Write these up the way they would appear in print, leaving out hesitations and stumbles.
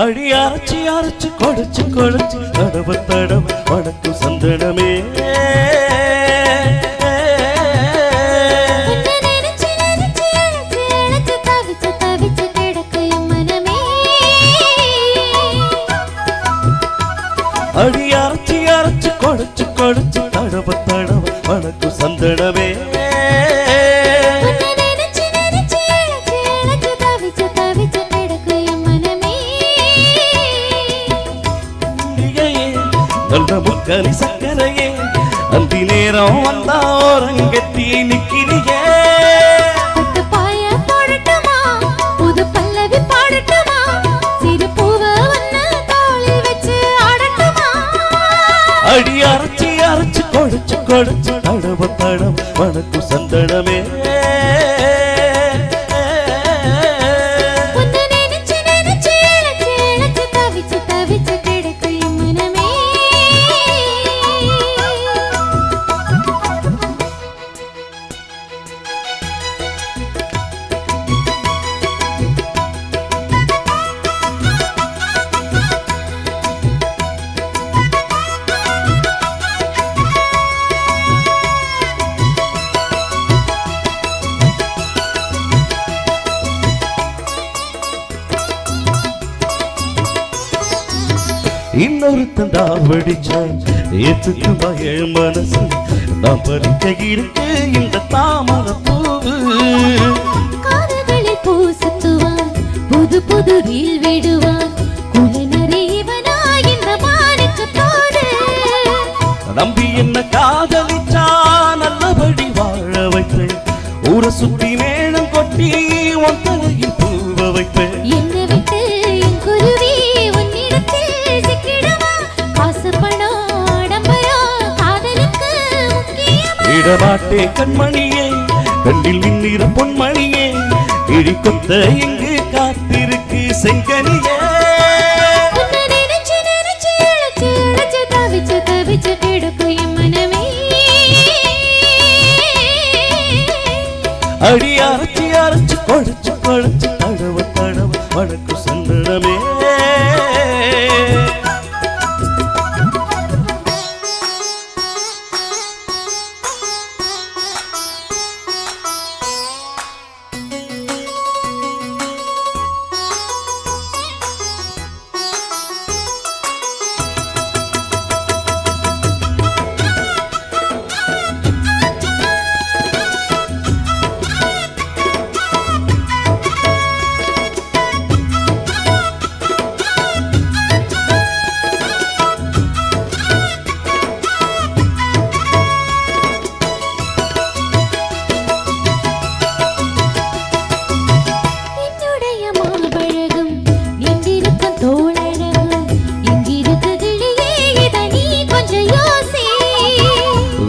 அடி அரைச்சி அரைச்சி கொடைச்சு கொடைச்சு தடவ தடவ வணக்கும் சந்தனமே அடி அரைச்சி அரைச்சி கொடைச்சு கொடைச்சு தடவ தடவ வணக்கும் சந்தனமே நல்ல முக்கனி சக்கரையே அந்தி நேரம் வந்தா ஓரங்கத்தி நிக்கிறியே பாய போடட்டுமா புது பல்லவி பாடட்டுமா சிறு பூவ வண்ண தாளி வச்சு ஆடட்டுமா அடி அரைச்சி அரைச்சி கொடைச்சு கொடைச்சு தடவ தடவ வணக்கும் சந்தனமே இன்னொருத்தன் தான் வெடிச்சான் ஏத்துக்கு பய மனசு நான் பறிக்க இருக்கு இந்த தாமரை பூவு காதகளை பூசுத்துவான் புது புது ரீல் விடுவான் குலநறிவனா இந்த மானுக்கு தோடு நம்பி என்ன காதலிச்சா நல்லபடி வாழ வைப்பேன் ஊரை சுத்தி மேளம் கொட்டி உன் தலையில் பூவ வைப்பேன் என்ன விட்டு என் குருவி உன்னிடத்தில் சிக்கிடுமா காசு பணம் ஆடம்பரம் காதலுக்கு முக்கியமா இடமாட்டே கண்மணியே கண்ணில் மின்னிற பொன்மணியே இடி கொத்த எங்கு காத்திருக்கு செங்கனியே நினைச்சு நினைச்சு இழைச்சு இழைச்சு தவிச்சு தவிச்சு கிடக்கும் என் மனமே அடி அரைச்சி அரைச்சி கொடைச்சு கொடைச்சு தடவ தடவ வணக்கும் சந்தனமே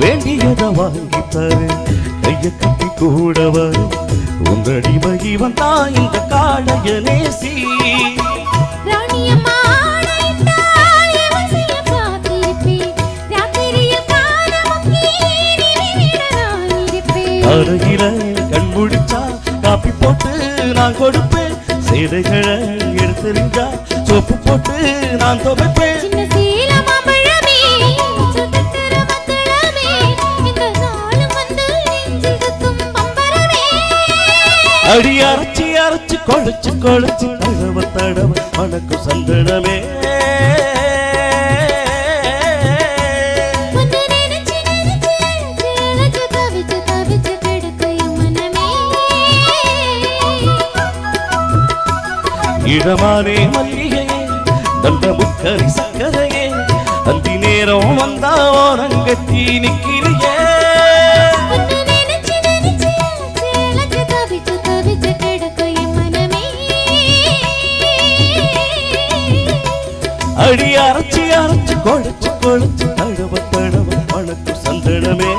வேண்டியதை வாங்கித்தாரு கைய கட்டி கூட வரும் உங்கடி மகி வந்தா இந்த காளைய நேசி அருகில கண் முடிச்சா காப்பி போட்டு நான் கொடுப்பேன் சேலைகளை எடுத்துருந்தா சோப்பு போட்டு நான் துவைப்பேன் அடி அரைச்சி அரைச்சி கொடைச்சு கொடைச்சு தடவ தடவ வணக்கும் சந்தனமே இடமானே மல்லிகையே நல்ல முக்கரி சக்கரையே அந்தி நேரம் வந்தா ஓரங்கத்தி நிக்கிறியே அடி அரைச்சி அரைச்சி கொடைச்சு கொடைச்சு தடவ தடவ வணக்கும் சந்தனமே